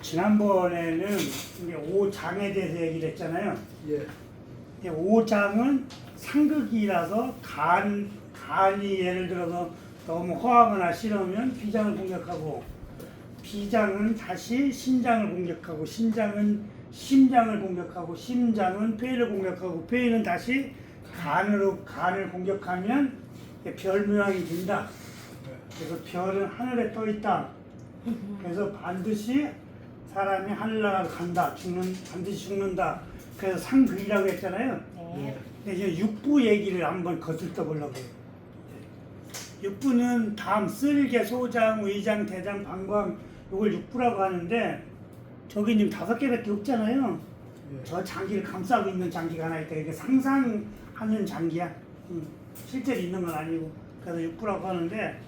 지난번에는 이제 오장에 대해서 얘기를 했잖아요. 예. 이제 오장은 상극이라서 간이 예를 들어서 너무 허하거나 싫으면 비장을 공격하고, 비장은 다시 신장을 공격하고, 신장은 심장을 공격하고, 심장은 폐를 공격하고, 폐는 다시 간을 공격하면 별 모양이 된다. 그래서 별은 하늘에 떠 있다. 그래서 반드시 사람이 하늘나라로 간다. 반드시 죽는다. 그래서 상극이라고 했잖아요. 네. 근데 이제 육부 얘기를 한번 거들떠 보려고 해요. 육부는 다음 쓸개, 소장, 위장, 대장, 방광, 이걸 육부라고 하는데, 저기 지금 5개밖에 없잖아요. 예. 저 장기를 감싸고 있는 장기가 하나 있다. 이게 상상하는 장기야. 실제로 있는 건 아니고. 그래서 육부라고 하는데,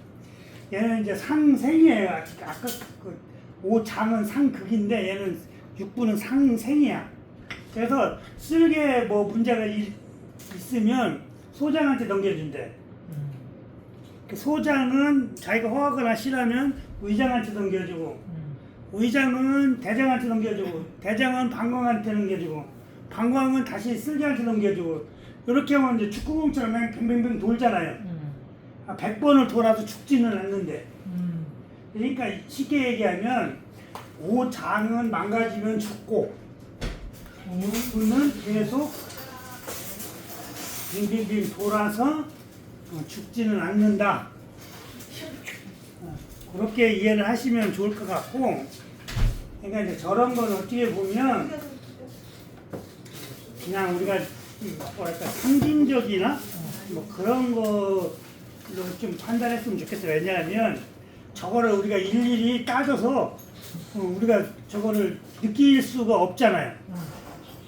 얘는 이제 상생이에요. 아까 그 오장은 상극인데, 얘는 육부는 상생이야. 그래서 쓸개 뭐 문제가 있으면 소장한테 넘겨준대. 그 소장은 자기가 허하거나 싫으면 의장한테 넘겨주고, 의장은 대장한테 넘겨주고, 대장은 방광한테 넘겨주고, 방광은 다시 쓸개한테 넘겨주고, 이렇게 하면 이제 축구공처럼 뱅뱅뱅 돌잖아요. 100번을 돌아도 죽지는 않는데. 그러니까 쉽게 얘기하면 오장은 망가지면 죽고, 육부는 계속 빙빙빙 돌아서 죽지는 않는다. 그렇게 이해를 하시면 좋을 것 같고, 그러니까 이제 저런 건 어떻게 보면 그냥 우리가 뭐랄까 상징적이나 뭐 그런 거로 좀 판단했으면 좋겠어요. 왜냐하면 저거를 우리가 일일이 따져서 우리가 저거를 느낄 수가 없잖아요.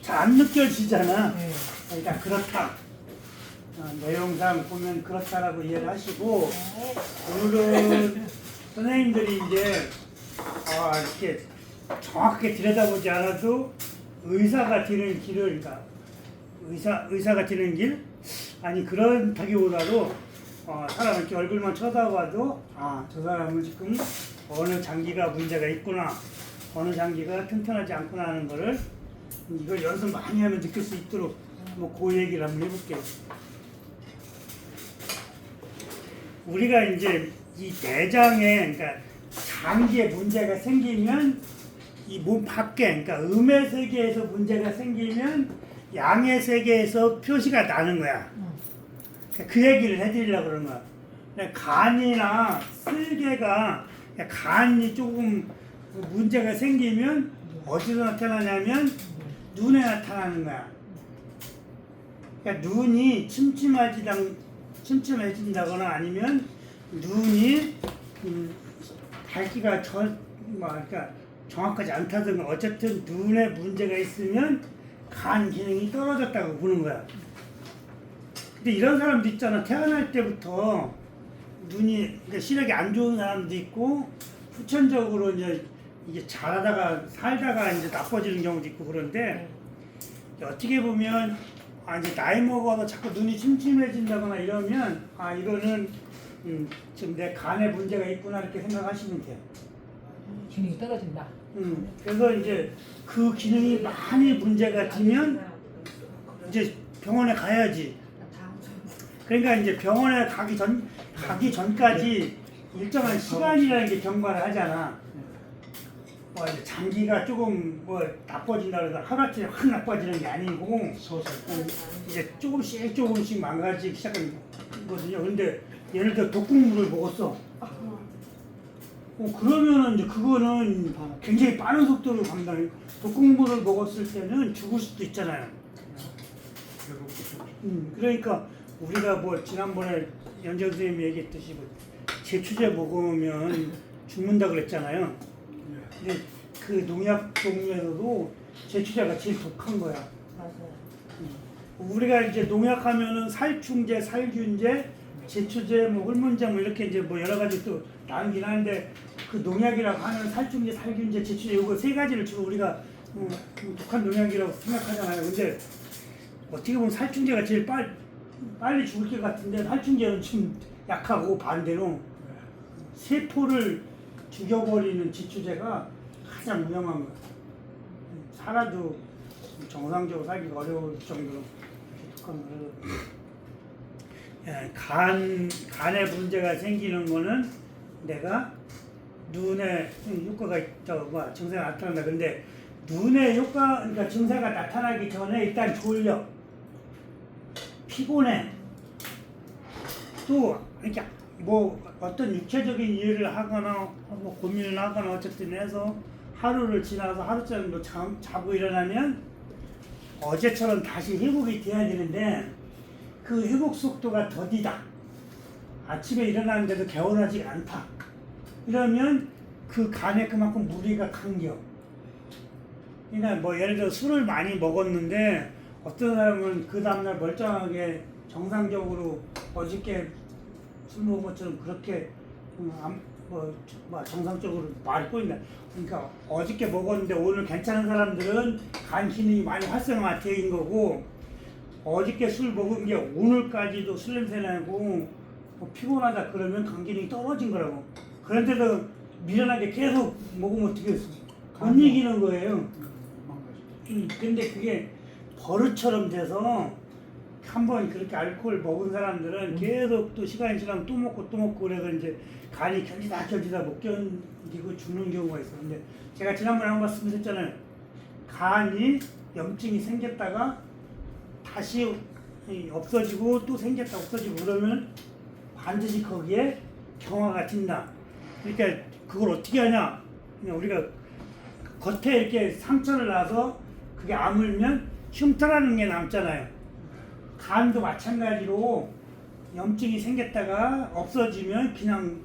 잘 안 느껴지잖아. 그러니까 그렇다. 내용상 보면 그렇다라고 이해를 하시고, 오늘은 선생님들이 이제 이렇게 정확하게 들여다보지 않아도 의사가 되는 길을, 그러니까 의사가 되는 길? 아니 그렇다기보다도 사람 이렇게 얼굴만 쳐다봐도 저 사람은 지금 어느 장기가 문제가 있구나, 어느 장기가 튼튼하지 않구나 하는 거를 이걸 연습 많이 하면 느낄 수 있도록 그 얘기를 한번 해볼게요. 우리가 이제 이 내장에, 그러니까 장기에 문제가 생기면 이 몸 밖에, 그러니까 음의 세계에서 문제가 생기면 양의 세계에서 표시가 나는 거야. 그 얘기를 해드리려고 그러는 거야. 간이나 쓸개가, 간이 조금 문제가 생기면 어디서 나타나냐면 눈에 나타나는 거야. 그러니까 눈이 침침해진다거나 아니면 눈이 밝기가 그러니까 정확하지 않다든가, 어쨌든 눈에 문제가 있으면 간 기능이 떨어졌다고 보는 거야. 근데 이런 사람도 있잖아. 태어날 때부터 눈이, 그러니까 시력이 안 좋은 사람도 있고, 후천적으로 이게 잘하다가 살다가 이제 나빠지는 경우도 있고. 그런데 어떻게 보면 이제 나이 먹어서 자꾸 눈이 침침해진다거나 이러면 이거는 지금 내 간에 문제가 있구나 이렇게 생각하시면 돼요. 기능이 떨어진다. 그래서 이제 그 기능이 많이 문제가 되면 이제 병원에 가야지. 그러니까 이제 병원에 가기 전까지 일정한 시간이라는 게 경과를 하잖아. 이제 장기가 조금 나빠진다 그래서 하루아침에 확 나빠지는 게 아니고 이제 조금씩 망가지기 시작하는 거거든요. 근데 예를 들어 독극물을 먹었어. 그러면은 이제 그거는 굉장히 빠른 속도로 감당해. 독극물을 먹었을 때는 죽을 수도 있잖아요. 그러니까 우리가 지난번에 연정 선생님이 얘기했듯이 제추제 먹으면 죽는다 그랬잖아요. 근데 그 농약 종류에서도 제추제가 제일 독한 거야. 맞아요. 우리가 이제 농약하면은 살충제, 살균제, 제추제, hormon제 이렇게 이제 여러 가지 또 나누긴 하는데, 그 농약이라고 하는 살충제, 살균제, 제추제 이거 3가지를 주로 우리가 독한 농약이라고 생각하잖아요. 근데 어떻게 보면 살충제가 제일 빨리 죽을 것 같은데, 살충제는 좀 약하고, 반대로 세포를 죽여버리는 제추제가 가장 위험한 거야. 살아도 정상적으로 살기가 어려울 정도로 독한 거라서. 예, 간에 문제가 생기는 거는 내가 눈에 효과가 증세가 나타난다. 근데 눈에 효과, 그러니까 증세가 나타나기 전에 일단 졸려, 피곤해, 또 이렇게 뭐 어떤 육체적인 일을 하거나 뭐 고민을 하거나 어쨌든 해서 하루를 지나서 하루 정도 자고 일어나면 어제처럼 다시 회복이 돼야 되는데 그 회복 속도가 더디다. 아침에 일어나는데도 개운하지 않다. 이러면 그 간에 그만큼 무리가 감겨. 그러니까 뭐 예를 들어 술을 많이 먹었는데 어떤 사람은 그 다음날 멀쩡하게 정상적으로 어저께 술 먹은 것처럼 그렇게 정상적으로 말이 꼬인다. 그러니까 어저께 먹었는데 오늘 괜찮은 사람들은 간 기능이 많이 활성화되어 있는 거고, 어저께 술 먹은 게 오늘까지도 술 냄새 나고 뭐 피곤하다 그러면 간 기능이 떨어진 거라고. 그런데도 미련하게 계속 먹으면 어떻게 했어? 못 이기는 거예요. 근데 그게 버릇처럼 돼서 한번 그렇게 알코올 먹은 사람들은 계속 또 시간이 지나면 또 먹고 그래서 이제 간이 견디다 못 견디고 죽는 경우가 있어. 근데 제가 지난번에 한번 말씀드렸잖아요. 간이 염증이 생겼다가 다시 없어지고 또 생겼다 없어지고 그러면 반드시 거기에 경화가 튄다. 그러니까 그걸 어떻게 하냐? 그냥 우리가 겉에 이렇게 상처를 놔서 그게 아물면 흉터라는 게 남잖아요. 간도 마찬가지로 염증이 생겼다가 없어지면 그냥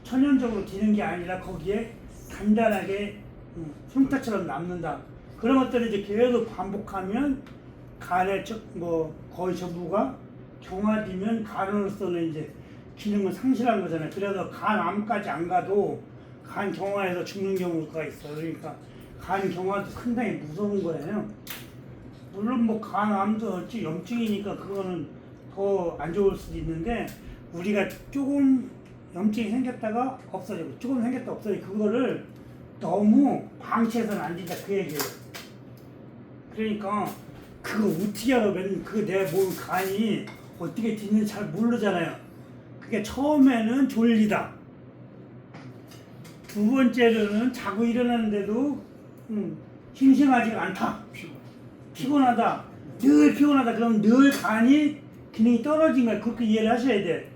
천연적으로 되는 게 아니라 거기에 간단하게 흉터처럼 남는다. 그런 것들을 이제 계속 반복하면 간의 거의 전부가 경화되면 간으로서는 이제 기능을 상실한 거잖아요. 그래서 간암까지 안 가도 간 경화해서 죽는 경우가 있어요. 그러니까 간 경화도 상당히 무서운 거예요. 물론 뭐 간암도 어찌 염증이니까 그거는 더 안 좋을 수도 있는데, 우리가 조금 염증이 생겼다가 없어지고 조금 생겼다 없어지고 그거를 너무 방치해서는 안 된다, 그 얘기예요. 그러니까 그거 어떻게 알아보면 그 내 몸 간이 어떻게 되는지 잘 모르잖아요. 그게 처음에는 졸리다. 두 번째로는 자고 일어나는데도 심심하지가 않다. 피곤하다. 늘 피곤하다. 그럼 늘 간이 기능이 떨어진 거야. 그렇게 이해를 하셔야 돼.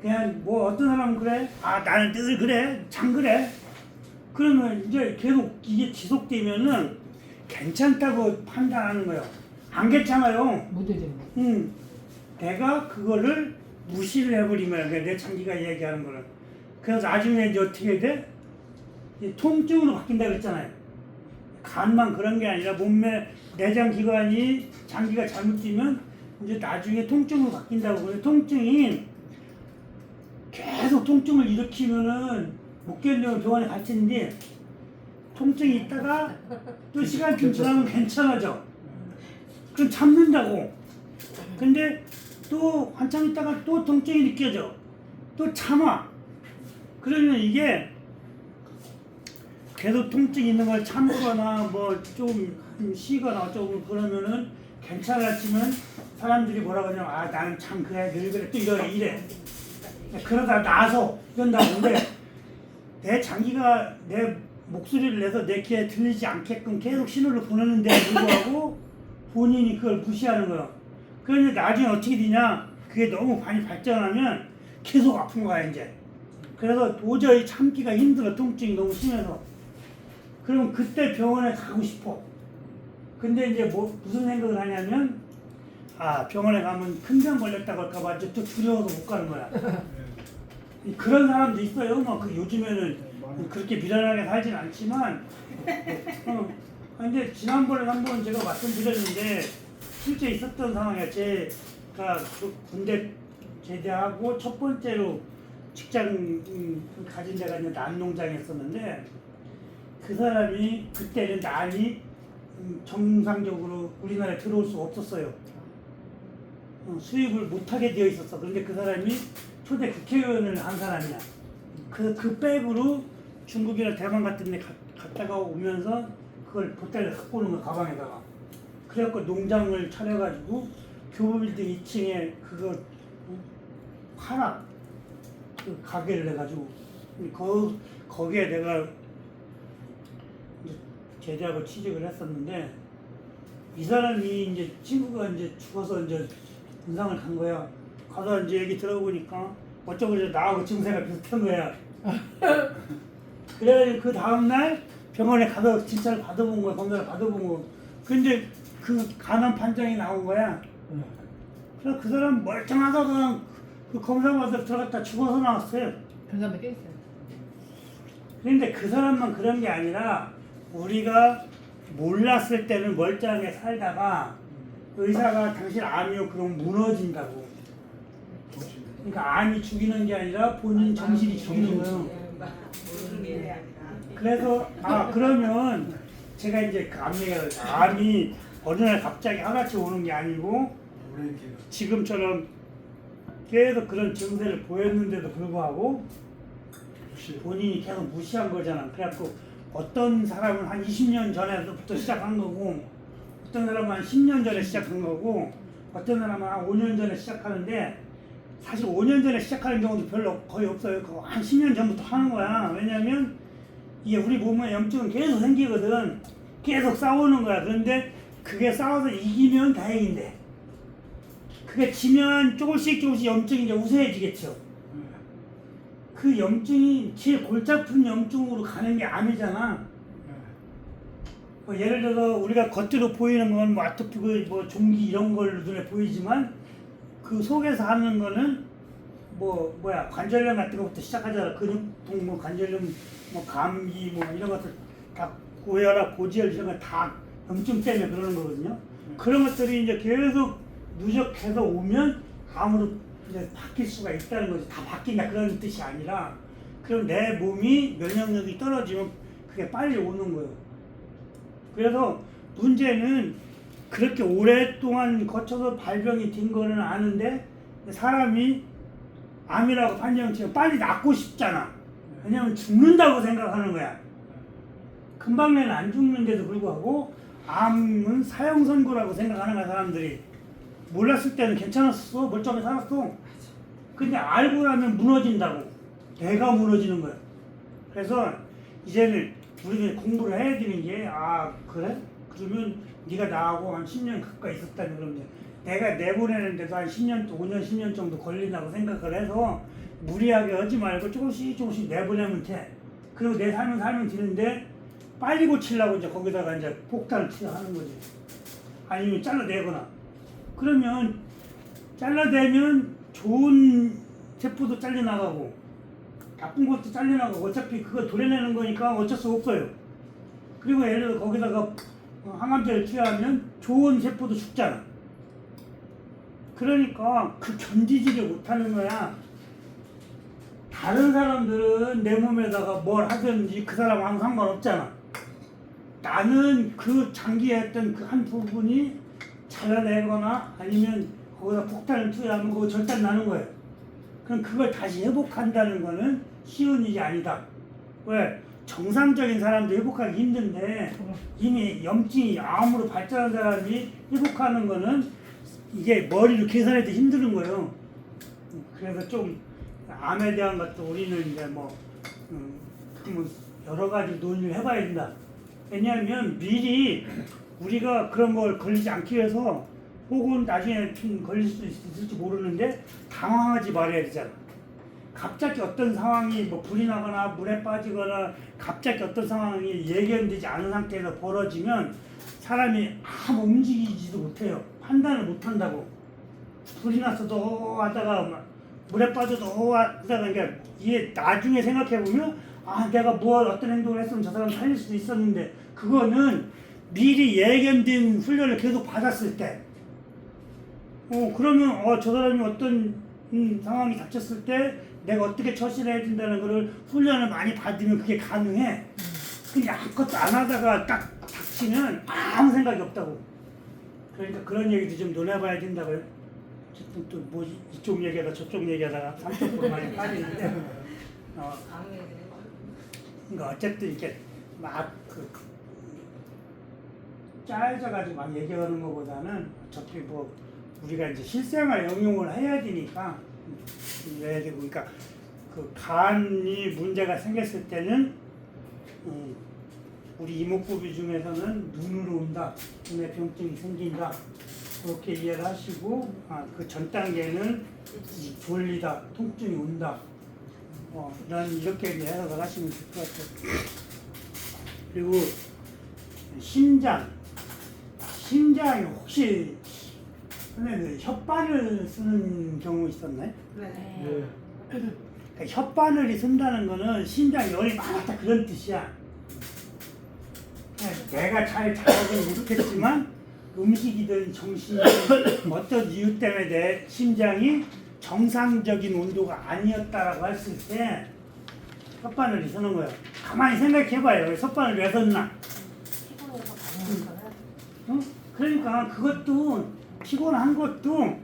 그냥 뭐 어떤 사람은 그래. 아, 나는 늘 그래. 참 그래. 그러면 이제 계속 이게 지속되면은 괜찮다고 판단하는 거예요. 안 괜찮아요. 무뎌지는 거. 내가 그거를 무시를 해버리면 내 장기가 얘기하는 거는. 그래서 나중에 이제 어떻게 돼? 이제 통증으로 바뀐다 그랬잖아요. 간만 그런 게 아니라 몸의 내장 기관이 장기가 잘못되면 이제 나중에 통증으로 바뀐다고. 그래서 통증이 계속 통증을 일으키면은 못 견디면 병원에 갈 텐데, 통증이 있다가 또 시간 좀 지나면 괜찮아져. 그럼 참는다고. 근데 또 한참 있다가 또 통증이 느껴져. 또 참아. 그러면 이게 계속 통증 있는 걸 참거나 뭐 좀 쉬거나 어쩌고 그러면은 괜찮았지만 사람들이 뭐라고 하냐면, 아, 나는 참 그래, 늘 그래, 또 이래. 그러다 나서 이런다고. 근데 내 장기가 내 목소리를 내서 내 귀에 들리지 않게끔 계속 신호를 보내는데 불구하고 본인이 그걸 무시하는 거야. 그러니까 나중에 어떻게 되냐, 그게 너무 많이 발전하면 계속 아픈 거야 이제. 그래서 도저히 참기가 힘들어, 통증이 너무 심해서. 그럼 그때 병원에 가고 싶어. 근데 이제 무슨 생각을 하냐면, 아, 병원에 가면 큰 병 걸렸다고 할까봐 이제 또 두려워서 못 가는 거야. 그런 사람도 있어요. 그 요즘에는 그렇게 미련하게 살진 않지만, 근데 지난번에 한번 제가 말씀드렸는데 실제 있었던 상황이야. 제가 군대 제대하고 첫 번째로 직장 가진 데가 이제 난농장이었었는데, 그 사람이 그때는 난이 정상적으로 우리나라에 들어올 수 없었어요. 수입을 못하게 되어 있었어. 그런데 그 사람이 초대 국회의원을 한 사람이야. 그 백으로 중국이나 대만 같은 데 갔다가 오면서 그걸 보따리를 갖고 오는 거 가방에다가. 그래갖고 농장을 차려가지고 교보빌딩 2층에 그거 하나 그 가게를 해가지고 거기에 내가 이제 제대하고 취직을 했었는데 이 사람이 이제 친구가 이제 죽어서 이제 은상을 간 거야. 가서 이제 얘기 들어보니까 어쩌고 이제 나하고 증세가 비슷한 거야. 그래가지고 그 다음날 병원에 가서 진찰을 받아본 거야. 검사를 받아본 거. 근데 그 간암 판정이 나온 거야. 그래서 그 사람 멀쩡하다가 그 검사 받아 들어갔다 죽어서 나왔어요. 변사도 꽤 있어요. 그런데 그 사람만 그런 게 아니라 우리가 몰랐을 때는 멀쩡하게 살다가 의사가 당신 암이요 그럼 무너진다고. 그러니까 암이 죽이는 게 아니라 본인 정신이 죽이는 거예요. 그래서 그러면 제가 이제 그 암 얘기를 암이 어느 날 갑자기 하나씩 오는 게 아니고 지금처럼 계속 그런 증세를 보였는데도 불구하고 본인이 계속 무시한 거잖아. 그래갖고 어떤 사람은 한 20년 전에부터 시작한 거고 어떤 사람은 한 10년 전에 시작한 거고 어떤 사람은 한 5년 전에 시작하는데 사실 5년 전에 시작하는 경우도 별로 거의 없어요. 그거 한 10년 전부터 하는 거야. 왜냐면 이게 우리 몸에 염증은 계속 생기거든. 계속 싸우는 거야. 그런데 그게 싸워서 이기면 다행인데 그게 지면 조금씩 염증이 이제 우세해지겠죠. 그 염증이 제일 골치 아픈 염증으로 가는 게 암이잖아. 뭐 예를 들어서 우리가 겉으로 보이는 건 뭐 아토피, 뭐 종기 이런 걸 눈에 보이지만 그 속에서 하는 거는 관절염 같은 것부터 시작하잖아. 근육통, 뭐 관절염, 뭐 감기, 뭐 이런 것들 다 고혈압, 고지혈 이런 거 다 염증 때문에 그러는 거거든요. 그런 것들이 이제 계속 누적해서 오면 암으로 이제 바뀔 수가 있다는 거지. 다 바뀐다 그런 뜻이 아니라 그럼 내 몸이 면역력이 떨어지면 그게 빨리 오는 거예요. 그래서 문제는 그렇게 오랫동안 거쳐서 발병이 된 거는 아는데 사람이 암이라고 판정치면 빨리 낫고 싶잖아. 왜냐면 죽는다고 생각하는 거야. 금방 내는 안 죽는데도 불구하고 암은 사형선고라고 생각하는 거야 사람들이. 몰랐을 때는 괜찮았어. 멀쩡하게 살았어. 근데 알고 나면 무너진다고. 내가 무너지는 거야. 그래서 이제는 우리는 공부를 해야 되는 게 그래? 그러면 네가 나하고 한 10년 가까이 있었다면 그러면 내가 내보내는데도 한 10년, 5년, 10년 정도 걸린다고 생각을 해서 무리하게 하지 말고 조금씩 내보내면 돼. 그리고 내 삶은 살면 되는데 빨리 고치려고 이제 거기다가 이제 폭탄을 치하는 거지. 아니면 잘라내거나. 그러면 잘라내면 좋은 세포도 잘려나가고 나쁜 것도 잘려나가고 어차피 그거 도려내는 거니까 어쩔 수 없어요. 그리고 예를 들어 거기다가 항암제를 투여하면 좋은 세포도 죽잖아. 그러니까 그 견디지를 못하는 거야. 다른 사람들은 내 몸에다가 뭘 하든지 그 사람하고 상관없잖아. 나는 그 장기했던 그 한 부분이 잘라내거나 아니면 거기다 폭탄을 투여하면 그거 절단 나는 거예요. 그럼 그걸 다시 회복한다는 거는 쉬운 일이 아니다. 왜? 정상적인 사람도 회복하기 힘든데 이미 염증이 암으로 발전한 사람이 회복하는 거는 이게 머리로 계산해도 힘든 거예요. 그래서 좀 암에 대한 것도 우리는 이제 여러 가지 논의를 해봐야 된다. 왜냐하면 미리 우리가 그런 걸 걸리지 않기 위해서 혹은 나중에 좀 걸릴 수 있을지 모르는데 당황하지 말아야 되잖아. 갑자기 어떤 상황이 불이 나거나 물에 빠지거나 갑자기 어떤 상황이 예견되지 않은 상태에서 벌어지면 사람이 아무 움직이지도 못해요. 판단을 못한다고. 불이 났어도 하다가 물에 빠져도 하다가 이게 나중에 생각해보면 내가 어떤 행동을 했으면 저 사람 살릴 수도 있었는데 그거는 미리 예견된 훈련을 계속 받았을 때 그러면 저 사람이 어떤 상황이 닥쳤을 때 내가 어떻게 처신을 해야 된다는 거를 훈련을 많이 받으면 그게 가능해. 근데 아무것도 안 하다가 딱 닥치면 아무 생각이 없다고. 그러니까 그런 얘기도 좀 논해봐야 된다고요. 어쨌든 또 이쪽 얘기하다 저쪽 얘기하다가 삼쪽으로 많이 빠지는데 그러니까 어쨌든 이렇게 막그 짜여져 가지고 막 얘기하는 것보다는 어차피 뭐 우리가 이제 실생활 응용을 해야 되니까 해야 되고 그러니까 그 간이 문제가 생겼을 때는 우리 이목구비 중에서는 눈으로 온다, 눈에 병증이 생긴다 그렇게 이해를 하시고 그 전 단계는 졸리다, 통증이 온다 난 이렇게 해석을 하시면 될 것 같아요. 그리고 심장이 혹시 선생님 혓바늘 쓰는 경우 있었나요? 네. 그러니까 혓바늘이 쓴다는 거는 심장 열이 많다 그런 뜻이야. 내가 잘 작업을 못했지만 음식이든 정신이든 어떤 이유 때문에 내 심장이 정상적인 온도가 아니었다라고 했을 때 혓바늘이 서는 거예요. 가만히 생각해봐요. 혓바늘 왜 섰나? 피곤해서 가는 거야. 그러니까 그것도 피곤한 것도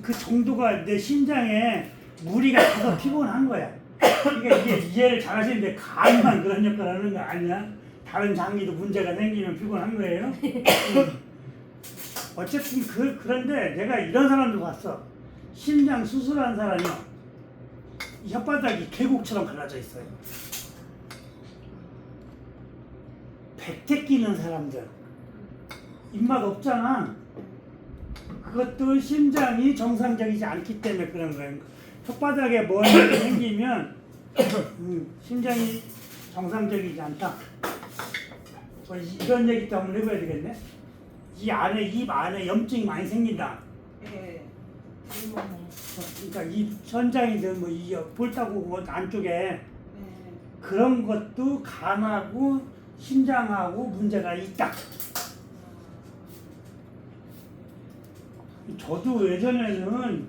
그 정도가 내 심장에 무리가 가서 피곤한 거야. 그러니까 이게 이해를 잘 하시는데 간만 그런 역할을 하는 거 아니야? 다른 장기도 문제가 생기면 피곤한 거예요. 어쨌든 그런데 내가 이런 사람도 봤어. 심장 수술한 사람이요. 이 혓바닥이 계곡처럼 갈라져 있어요. 백태 끼는 사람들. 입맛 없잖아. 그것도 심장이 정상적이지 않기 때문에 그런 거예요. 혓바닥에 뭔가 생기면 심장이 정상적이지 않다. 뭐 이런 얘기도 한번 해봐야 되겠네. 입 안에 염증이 많이 생긴다. 네. 그러니까 이 천장이든 뭐 이 볼따구 안쪽에 네. 그런 것도 간하고 심장하고 문제가 있다. 저도 예전에는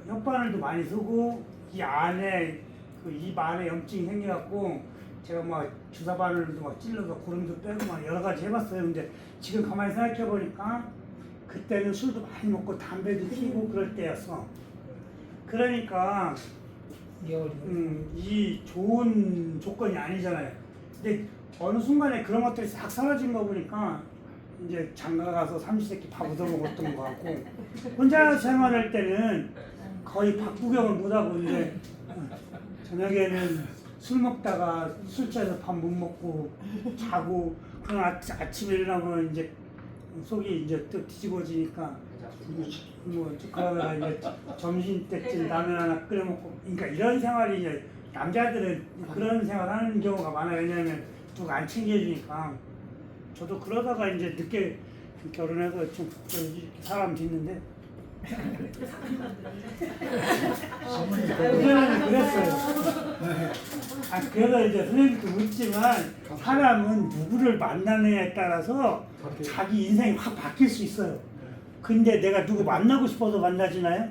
혓바늘도 많이 쓰고 이 안에 그 입 안에 염증이 생겨갖고 제가 막 주사 바늘도 막 찔러서 구름도 빼고 막 여러 가지 해봤어요. 근데 지금 가만히 생각해 보니까 그때는 술도 많이 먹고 담배도 피우고 그럴 때였어. 그러니까 이 좋은 조건이 아니잖아요. 근데 어느 순간에 그런 것들이 싹 사라진 거 보니까 이제 장가 가서 삼시세끼 밥 얻어 먹었던 것 같고 혼자 생활할 때는 거의 밥 구경을 못 하고 이제 저녁에는 술 먹다가 술 취해서 밥 못 먹고 자고 그런 아침에 일어나면 이제 속이 이제 또 뒤집어지니까 뭐 그러다가 이제 점심 때쯤 라면 하나 끓여 먹고 그러니까 이런 생활이 이제 남자들은 그런 생활하는 경우가 많아요. 왜냐하면 누가 안 챙겨주니까. 저도 그러다가 이제 늦게 결혼해서 좀 이렇게 사람 짓는데 그전에는 그랬어요. 그래서 이제 선생님도 묻지만 사람은 누구를 만나느냐에 따라서 자기 인생이 확 바뀔 수 있어요. 근데 내가 누구 만나고 싶어서 만나지나요?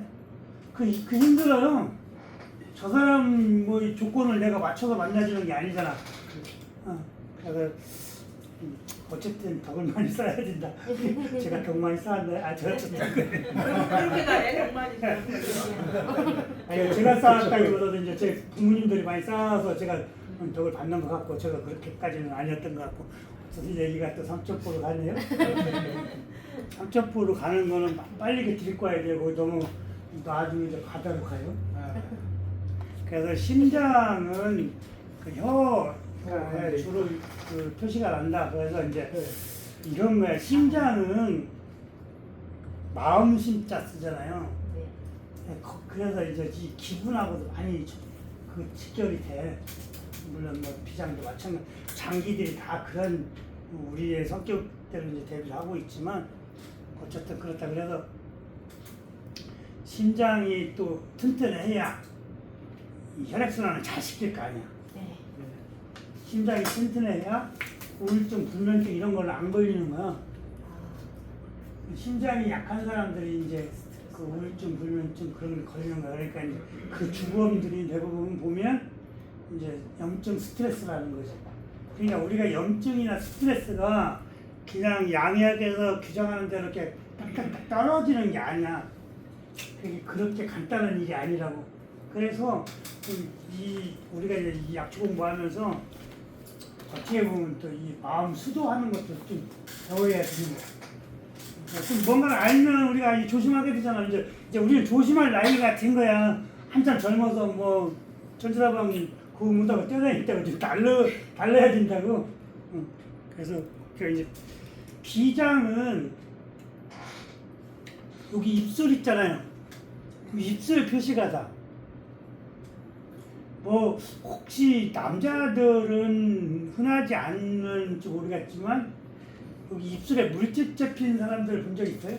그 힘들어요. 저 사람 뭐 조건을 내가 맞춰서 만나주는 게 아니잖아. 그래서 어쨌든 덕을 많이 쌓아야 된다. 제가 덕 많이 쌓았나요? 제가 그렇게 나의 정말이 아니, 제가 쌓았다기보다도 이제 제 부모님들이 많이 쌓아서 제가 덕을 받는 것 같고 제가 그렇게까지는 아니었던 것 같고 무슨 얘기가 또 삼천포로 가네요. 삼천포로 가는 거는 빨리 들고 와야 되고 너무 놔두면 이제 바다로 가요. 그래서 심장은 그 혀에 주로 그 표시가 난다. 그래서 이제 이런 거야. 심장은 마음 심자 쓰잖아요. 그래서 이제 이 기분하고도 많이 그 직결이 돼. 물론 뭐 비장도 마찬가지. 장기들이 다 그런 우리의 성격대로 이제 대비를 하고 있지만 어쨌든 그렇다. 그래서 심장이 또 튼튼해야 이 혈액순환을 잘 시킬 거 아니야. 심장이 튼튼해야 우울증, 불면증 이런 걸 안 걸리는 거야. 심장이 약한 사람들이 이제 그 우울증, 불면증 그런 게 걸리는 거야. 그러니까 이제 그 주범들이 대부분 보면 이제 염증 스트레스라는 거죠. 그러니까 우리가 염증이나 스트레스가 그냥 양약에서 규정하는 대로 이렇게 딱딱딱 떨어지는 게 아니야. 그게 그렇게 간단한 일이 아니라고. 그래서 우리가 이제 이 약초 공부하면서 어떻게 보면 또 이 마음 수도하는 것도 좀 배워야 되는 거야. 좀 뭔가를 알면 우리가 이제 조심하게 되잖아. 이제 우리는 조심할 나이가 된 거야. 한참 젊어서 뭐 전지라방 그 문다고 뛰어다니다고 좀 달라야 된다고. 그래서 그 이제 비장은 여기 입술 있잖아요. 입술 표시가다. 뭐 혹시 남자들은 흔하지 않는지 모르겠지만 여기 입술에 물집 잡힌 사람들 본 적 있어요?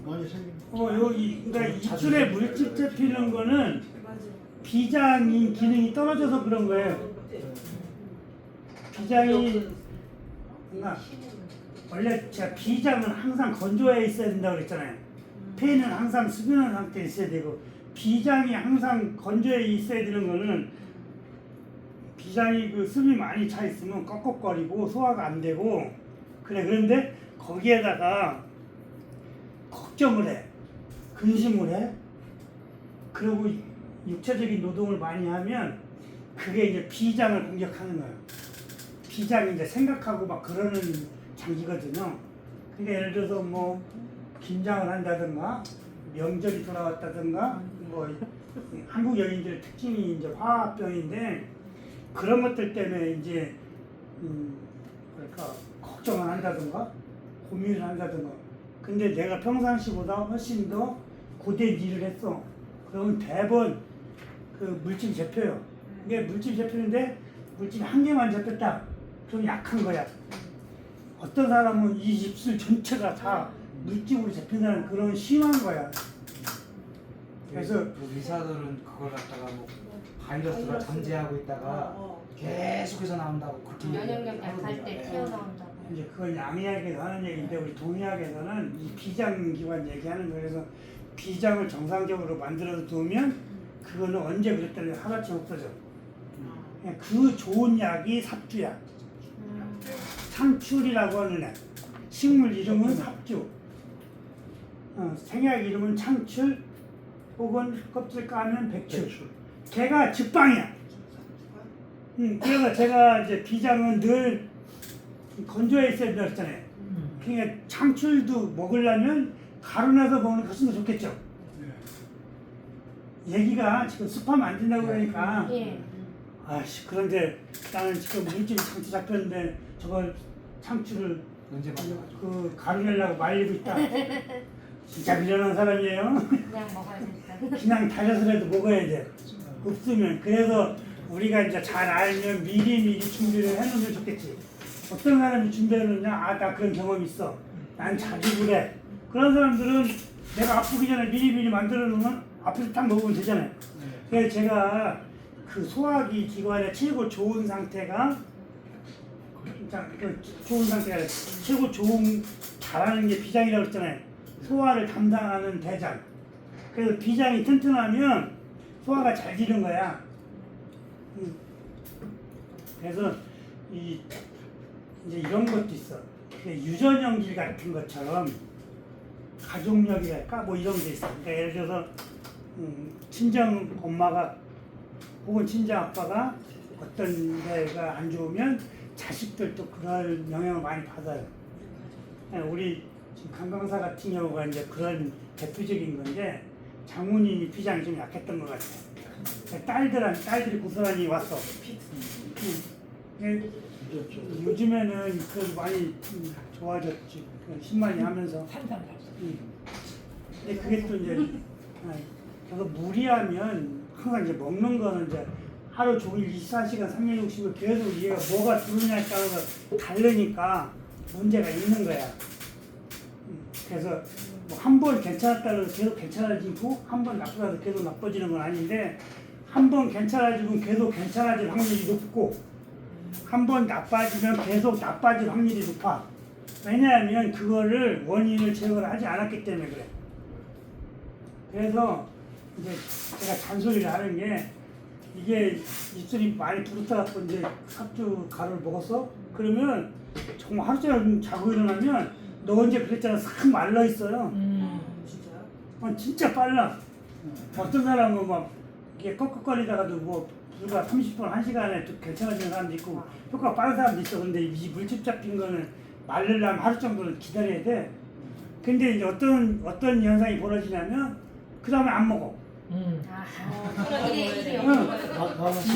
많이 생긴. 여기 그러니까 입술에 물집 잡히는 거는 맞아. 비장이 기능이 떨어져서 그런 거예요. 비장이 뭔가 원래 제가 비장은 항상 건조해 있어야 된다고 그랬잖아요. 폐는 항상 수변한 상태에 있어야 되고 비장이 항상 건조해 있어야 되는 거는 비장이 그 숨이 많이 차 있으면 꺽꺽거리고 소화가 안 되고 그래. 그런데 거기에다가 걱정을 해, 근심을 해, 그리고 육체적인 노동을 많이 하면 그게 이제 비장을 공격하는 거예요. 비장이 이제 생각하고 막 그러는 장기거든요. 그러니까 예를 들어서 뭐 김장을 한다든가 명절이 돌아왔다든가 뭐 한국 여인들의 특징이 이제 화병인데 그런 것들 때문에 이제 그러니까 걱정을 한다든가 고민을 한다든가. 근데 내가 평상시보다 훨씬 더 고된 일을 했어. 그러면 대번 그 물집이 잡혀요. 이게 물집이 잡히는데 물집이 한 개만 잡혔다. 좀 약한 거야. 어떤 사람은 이 입술 전체가 다 물집으로 잡힌다는 그런 심한 거야. 그래서 그 의사들은 그걸 갖다가 뭐 바이러스가 잠재하고 있다가 계속해서 나온다고 그렇게 면역력 약할 때 하거든요. 튀어나온다고. 이제 그건 양의학에서 하는 얘기인데 우리 동의학에서는 이 비장기관 얘기하는 거예요. 그래서 비장을 정상적으로 만들어서 두면 그거는 언제 그랬다는 하루아침에 없어져. 그냥 그 좋은 약이 삽주야. 창출이라고 하는 애. 식물 이름은 삽주. 생약 이름은 창출 혹은 껍질 까면 백출. 걔가 직방이야. 그래서 제가 이제 비장은 늘 건조해 있어야 된다고 했잖아요. 그러니까 창출도 먹으려면 가루내서 먹는 게 훨씬 더 좋겠죠. 얘기가 지금 습하면 안 된다고 그러니까 예. 아씨 그런데 나는 지금 물집이 창출 잡혔는데 저걸 창출을 언제 맞아가지고 그 가루내려고 말리고 있다. 진짜 미련한 사람이에요. 그냥 먹어야 된다. 그냥 달려서라도 먹어야 돼. 없으면. 그래서 우리가 이제 잘 알면 미리 준비를 해놓으면 좋겠지. 어떤 사람이 준비해놓냐? 아, 나 그런 경험이 있어. 난 자주 그래. 그런 사람들은 내가 아프기 전에 미리 만들어 놓으면 앞에서 딱 먹으면 되잖아요. 그래서 제가 그 소화기 기관의 최고 좋은 상태가 좋은 상태가 아니라 최고 좋은 잘하는 게 비장이라고 했잖아요. 소화를 담당하는 대장. 그래서 비장이 튼튼하면 소화가 잘 되는 거야. 그래서 이제 이런 것도 있어. 유전연길 같은 것처럼 가족력이랄까 뭐 이런 게 있어. 그러니까 예를 들어서 친정 엄마가 혹은 친정 아빠가 어떤 데가 안 좋으면 자식들도 그런 영향을 많이 받아요. 우리 지금 강강사 같은 경우가 이제 그런 대표적인 건데 장모님이 비장이 좀 약했던 것 같아요. 딸들이 고스란히 왔어. 요즘에는 그 많이 좋아졌지. 신만이 하면서. 근데 그게 또 이제 계속 무리하면 항상 이제 먹는 거는 이제 하루 종일 24시간 365일 계속 얘가 뭐가 들어오냐에 따라서 다르니까 문제가 있는 거야. 그래서 뭐 한 번 괜찮았다고 해서 계속 괜찮아지고 한 번 나쁘다고 해서 계속 나빠지는 건 아닌데 한 번 괜찮아지면 계속 괜찮아질 확률이 높고 한 번 나빠지면 계속 나빠질 확률이 높아. 왜냐하면 그거를 원인을 제거를 하지 않았기 때문에 그래. 그래서 이제 제가 잔소리를 하는 게 이게 입술이 많이 부르다갖고 이제 삽주 가루를 먹었어? 그러면 정말 하루 종일 자고 일어나면 너 언제 그랬잖아 싹 말라 있어요. 진짜요? 진짜 빨라. 어떤 사람은 막 이게 꺽꺽거리다가도 뭐 불과 30분, 1시간에 또 괜찮아지는 사람도 있고 효과가 빠른 사람도 있어. 근데 이 물집 잡힌 거는 마르려면 하루 정도는 기다려야 돼. 근데 이제 어떤 현상이 벌어지냐면 그 다음에 안 먹어. 이래 응.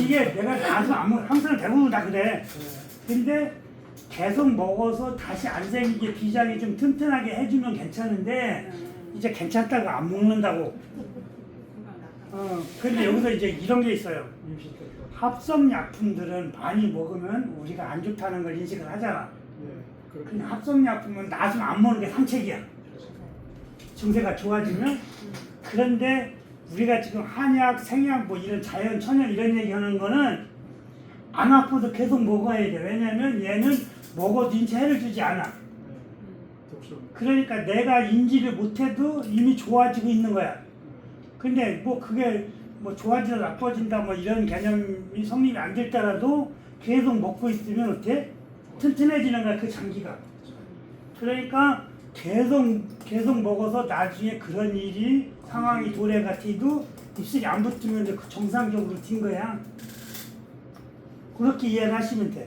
이게 내가 나서 안 먹어. 항상 대부분 다 그래. 근데 계속 먹어서 다시 안 생기게 비장이 좀 튼튼하게 해주면 괜찮은데 이제 괜찮다고 안 먹는다고. 근데 여기서 이제 이런 게 있어요. 합성 약품들은 많이 먹으면 우리가 안 좋다는 걸 인식을 하잖아. 근데 합성 약품은 나중에 안 먹는 게 상책이야. 증세가 좋아지면. 그런데 우리가 지금 한약, 생약, 뭐 이런 자연, 천연 이런 얘기하는 거는 안 아파도 계속 먹어야 돼. 왜냐면 얘는 먹어도 인체 해를 주지 않아. 그러니까 내가 인지를 못해도 이미 좋아지고 있는 거야. 근데 뭐 그게 뭐 좋아지다 나빠진다 뭐 이런 개념이 성립이 안 됐더라도 계속 먹고 있으면 어때? 튼튼해지는 거야, 그 장기가. 그러니까 계속 먹어서 나중에 그런 일이 상황이 도래 같아도 입술이 안 붙으면 이제 그 정상적으로 튄 거야. 그렇게 이해를 하시면 돼.